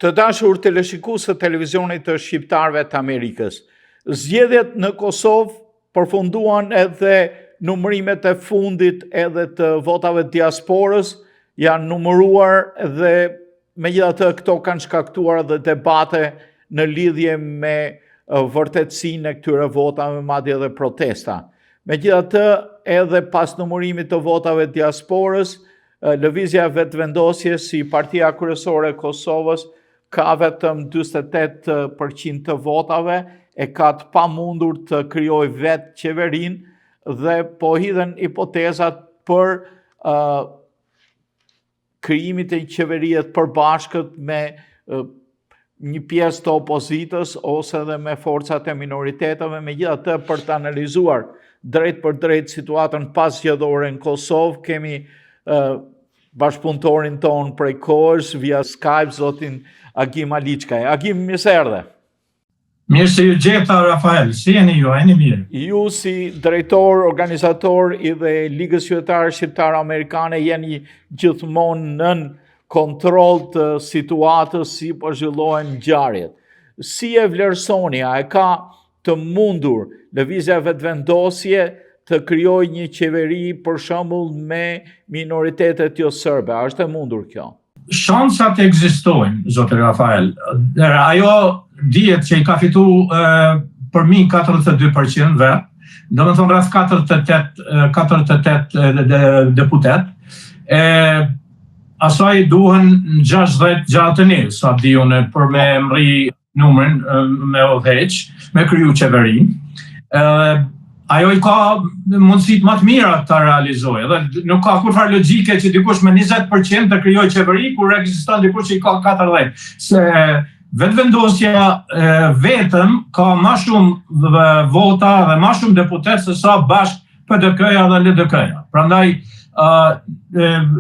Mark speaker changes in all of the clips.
Speaker 1: Të dashur teleshikues të televizionit të shqiptarëve të Amerikës, zgjedhjet në Kosovë përfunduan edhe numërimet e fundit edhe të votave të diasporës janë numëruar dhe megjithatë këto kanë shkaktuar edhe debate në lidhje me vërtetësinë e këtyre votave, madje edhe protesta. Megjithatë, edhe pas numërimit të votave të diasporës, Lëvizja e Vetëvendosjes si partia kryesore e Kosovës ka vetëm 48% të votave, e ka të pamundur të krijojë vetë qeverinë dhe po hidhen hipotezat për krijimin e qeverisë të përbashkët me një pjesë të opozitës ose edhe me forcat e minoriteteve, megjithatë për të analizuar drejt për drejt situatën paszgjedhore në Kosovë, kemi bashkëpunëtorin tonë prej kohësh via Skype, zotin Agim Aliçkaj. Agim, mirë se erdhe.
Speaker 2: Mirë se ju gjeta, Rafael. Si jeni ju, jeni mirë?
Speaker 1: Ju si drejtor, organizator i dhe Ligës Qytetare Shqiptare Amerikane jeni gjithmonë nën kontroll të situatës si po zhvillohen ngjarjet. Si e vlerësoni, a e ka të mundur Lëvizja e Vetëvendosje të krijojë një qeveri për shembull me minoritetet jo serbe? A është e mundur kjo?
Speaker 2: Shansat ekzistojnë, zotë Rafael. Ajo dihet që i ka fitu për mi 42% vetë, do më thonë rreth 48 deputet. Asaj duhen 60 sa di unë për me mri numrin me udhëheq, me kriju qeverinë. Ajo i ka mundësit më të mira të realizojë, dhe nuk ka kurfar logjike që dikush me 20% të krijoj qeveri, kur ekziston dikush që i ka 40%. Se vetëvendosja vetëm ka më shumë vota dhe më shumë deputet se sa bashkë PDK-ja dhe LDK-ja. Prandaj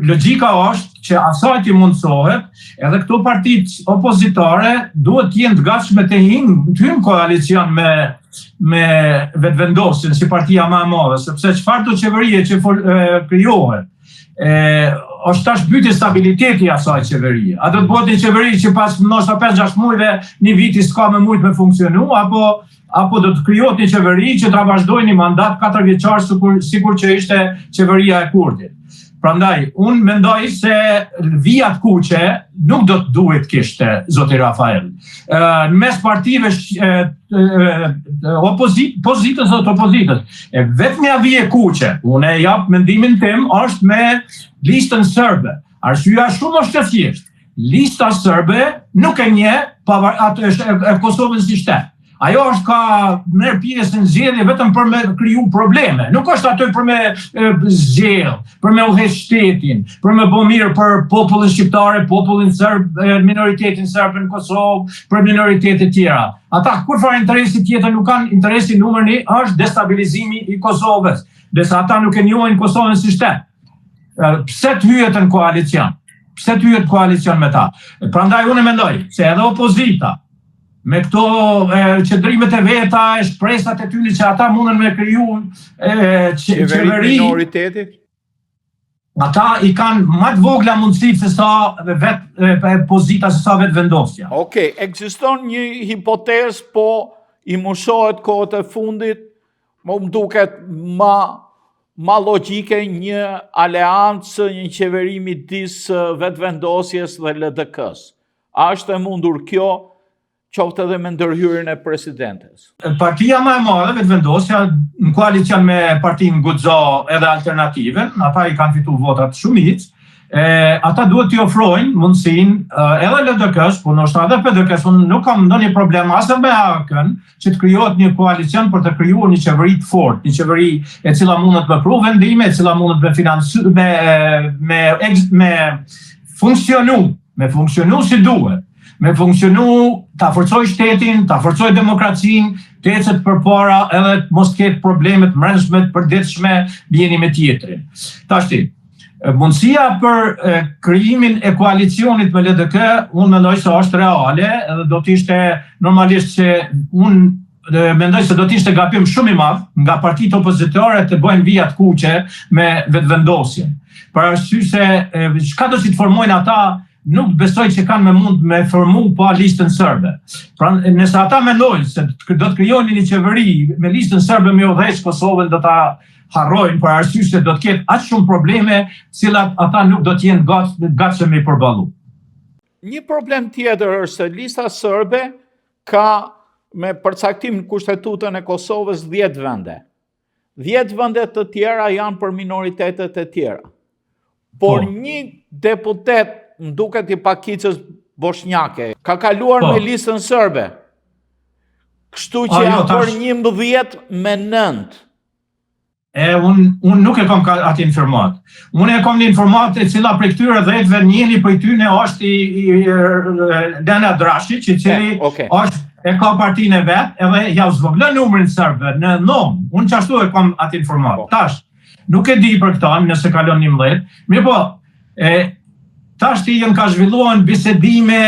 Speaker 2: logjika është që asaj të mundsohet, edhe këto partitë opozitare duhet të jenë të gatshme të hyjnë koalicion me Vetëvendosjen si partia më e madhe, sepse çfarë do qeverie që krijohet, është tash pyetje stabiliteti i asaj qeverie. A do të bëhet një qeveri që pas ndoshta 5-6 muajve, një viti s'ka më shumë me funksionu, apo do të krijohet një qeveri që ta vazhdojë një mandat 4 vjeçar sikur që ishte qeveria e Kurtit. Prandaj, unë mendoj se vijat kuqe nuk do të duhet kishte, zoti Rafael. Në mes partive pozitës dhe opozitës. Vetmja vije kuqe, unë e jap mendimin tim, është me listën serbe. Arsyeja shumë është e thjeshtë. Lista serbe nuk e njeh Kosovën si shtet. Ajo është ka merr pjesë në zgjedhje vetëm për me kriju probleme. Nuk është aty për me zgjedh, për me udhëheq shtetin, për me bëu mirë për popullin shqiptar, popullin serb, minoritetin serb në Kosovë, për minoritetet tjera. Ata kurfar interesi tjetër nuk kanë, interesi numër 1 është destabilizimi i Kosovës, derisa ata nuk e njohin Kosovën si shtet. Pse të hyjet në koalicion? Pse të hyjet koalicion me ta? Prandaj unë mendoj se edhe opozita me këto qëndrimet e veta, shpresat e tyre që ata mundën me kriju qeveri,
Speaker 1: minoritetit,
Speaker 2: ata i kanë më të vogla mundësi se sa pozita, se sa Vetëvendosja.
Speaker 1: Okej, ekziston një hipotezë, po i mushohet kohët e fundit, më duket ma logjike një aleancë, një qeveri midis Vetëvendosjes dhe LDK-s. A është e mundur kjo? Qoftë edhe me ndërhyrjen e presidentes.
Speaker 2: Partia më e madhe, Vetëvendosja, në koalicion me partinë Guxo edhe Alternativën, ata i kanë fituar votat shumicë, ata duhet t'i ofrojnë mundësinë edhe LDK-s, po ndoshta edhe PDK-s, unë nuk kam ndonjë problem as me AK-n, që të krijohet një koalicion për të krijuar një qeveri të fortë, një qeveri e cila mundet me pru vendime, e cila mundet me funksionu si duhet. Me funksionu, ta forcoj shtetin, ta forcoj demokracinë, të ecet përpara edhe mos ketë problemet mbrëmshme të përditshme njëri me tjetrin. Tashti, mundësia për krijimin e koalicionit me LDK, unë mendoj se është reale, edhe do të ishte normalisht që unë mendoj se do të ishte gabim shumë i madh nga partitë opozitore të bëjnë vijat kuqe me Vetëvendosjen. Për arsye se çka do si të formojnë ata nuk besoj që kanë me mund me formu pa listën serbe. Pra nëse ata mendojnë se do të krijonin një qeveri me listën serbe me udhëheq Kosovën, do ta harrojnë për arsye se do të ketë aq shumë probleme, cilat ata nuk do të jenë gatshëm me përballu.
Speaker 1: Një problem tjetër është se lista serbe ka me përcaktim në kushtetutën e Kosovës 10 vende. 10 vende të tjera janë për minoritetet e tjera. Por një deputet, më duket i pakicës bosnjake, ka kaluar me listën serbe. Kështu që janë për 11 me 9.
Speaker 2: Unë nuk e kam atë informat. Unë e kam një informat e cila për këtyre 10-ve njëri për tyne është i Dena Drashi, që cili është e ka partinë e vetë edhe ja zvogëlon numrin serbe në nom. Unë qashtu e kam atë informat. Tash, nuk e di për këta, nëse kalon 11. Mirë po, tash ka zhvilluar bisedime,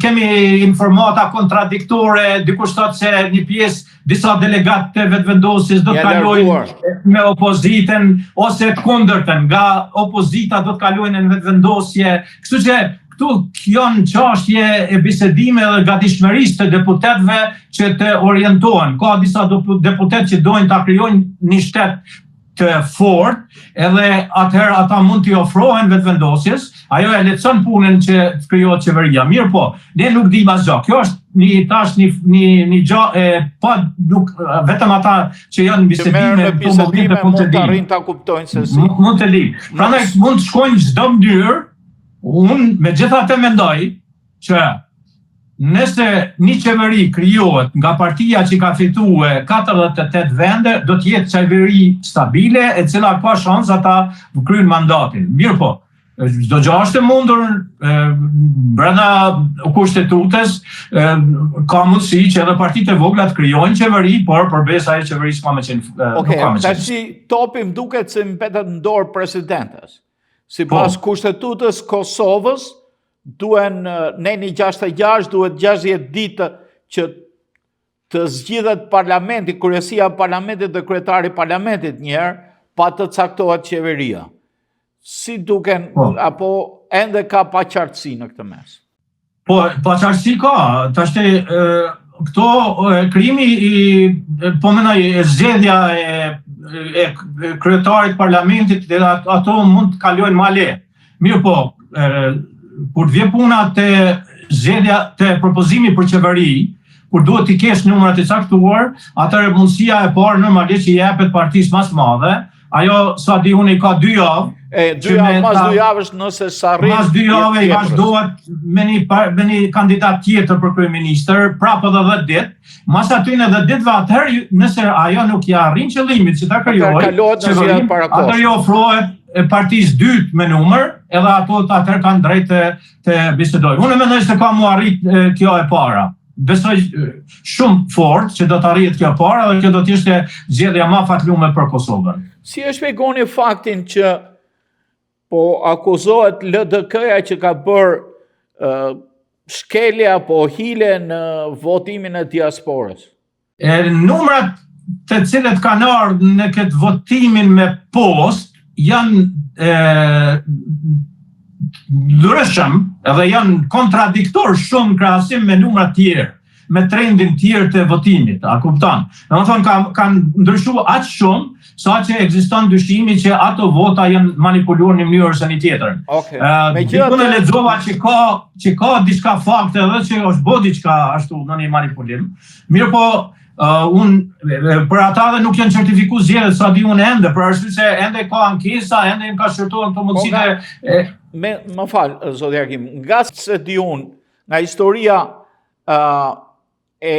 Speaker 2: kemi informata kontradiktore, dikush thotë se një pjesë disa delegatë të vetëvendosjes do të kalojnë me opozitën ose të kundërtën, nga opozita do të kalojnë në vetëvendosje. Kështu që këtu janë çështje e bisedime dhe gatishmërisë të deputetëve që të orientohen. Ka disa deputetë që dojnë ta krijojnë një shtet të fort, edhe atëherë ata mund t'i ofrohen vetëvendosjes, ajo e lehtëson punën që të krijohet qeveria. Mirë po, ne nuk dim asgjë. Kjo është një gjë pa nuk vetëm ata që janë në bisedime
Speaker 1: mund të arrijnë ta kuptojnë se si.
Speaker 2: Mund të linë. Prandaj mund të shkojnë çdo mënyrë. Unë megjithatë mendoj që nëse një qeveri krijohet nga partia që ka fituar 48 vende, do të jetë qeveri stabile e cila ka shans ata të kryejnë mandatin. Mirë po, çdo gjë është e mundur brenda kushtetutës, ka mundësi që edhe partitë e vogla të krijojnë qeveri, por përveç asaj qeverisë ka më qenë.
Speaker 1: Tash topi më duket se mbetet në dorë presidentes. Sipas kushtetutës Kosovës, duhen neni 66, duhet 60 ditë që të zgjidhet parlamenti, kryesia e parlamentit dhe kryetari i parlamentit njëherë, pa të caktohet qeveria. Si duken, apo ende ka paqartësi në këtë mes?
Speaker 2: Po, paqartësi ka. Tash këto krimi po mendoj zgjedhja e kryetarit parlamentit dhe ato mund të kalojnë ma lehtë. Mirë po, kur të vjen puna të zgjedhja të propozimi për qeveri, kur duhet t'i kesh numrat e caktuar, atëherë mundësia e parë normalisht që jepet partisë më së madhe, ajo sa di unë ka 2 javë.
Speaker 1: Mas 2 javësh nëse s'arrin.
Speaker 2: Mas 2 javë i vazhdohet me një kandidat tjetër për kryeministër, prapë edhe 10 ditë. Mas aty në 10 ditëve atëherë nëse ajo nuk ja arrin qëllimit që ta krijojë, atëherë jo ofrohet partisë dytë me numër, edhe ato atëherë kanë drejt të bisedojnë. Unë mendoj se ka mu arrit kjo e para. Besoj shumë fort që do të arrihet kjo e para dhe kjo do të ishte zgjedhja më fatlume për Kosovën.
Speaker 1: Si e shpjegoni faktin që po akuzohet LDK-ja që ka bërë shkelje apo hile në votimin e diasporës?
Speaker 2: Numrat të cilët kanë ardhur në këtë votimin me post janë ndryshëm edhe janë kontradiktor shumë krahasim me numrat tjerë, me trendin tjerë të votimit, a kupton? Domethënë kanë ndryshuar aq shumë sa që ekziston dyshimi që ato vota janë manipuluar në mënyrë ose në tjetrën. Unë lexova që ka diçka fakte edhe që është bërë diçka ashtu në një manipulim. Mirë po, për ata dhe nuk janë certifikuar zgjedhjet sa di unë ende, për arsye se ende ka ankesa, ende ka shërtuar këto mundësitë.
Speaker 1: Më fal, zoti Hakim, nga se di unë, nga historia e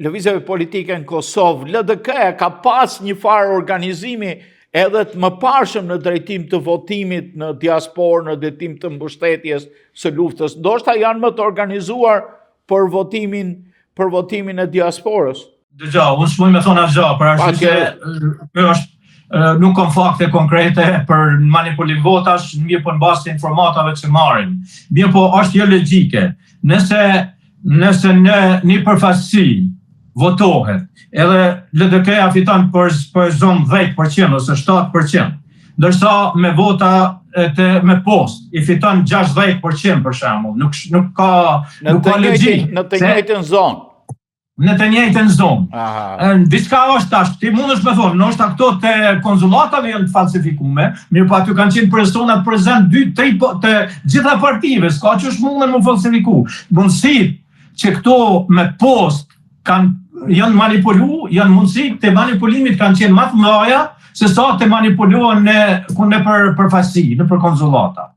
Speaker 1: lëvizjeve politike në Kosovë, LDK-ja ka pas një farë organizimi edhe të mëparshëm në drejtim të votimit në diasporë, në drejtim të mbështetjes së luftës. Ndoshta janë më të organizuar për votimin e diasporës.
Speaker 2: Dëgjoj, unë s'mund me thonë asgjë, për arsye se nuk kam fakte konkrete për manipulim votash, mirë po në bazë të informatave që marrim. Mirë po është jo logjike. Nëse në një përfaqësi votohet, edhe LDK-ja fiton për zonë 10% ose 7%, ndërsa me vota me post i fiton 60% për shembull. Nuk ka logjik.
Speaker 1: Në të njëjtën zonë.
Speaker 2: Në të njëjtën zonë. Diçka është tash, ti mundesh me thonë, ndoshta këto te konsullatave janë të falsifikume, mirë po aty kanë qenë persona prezent 2-3 të gjitha partive, s'ka që është mundën më falsifiku. Mundësit që këto me post janë manipulu, janë mundësi të manipulimit kanë qenë më të mëdha se sa të manipulohen në përfaqësi, në për konsullata.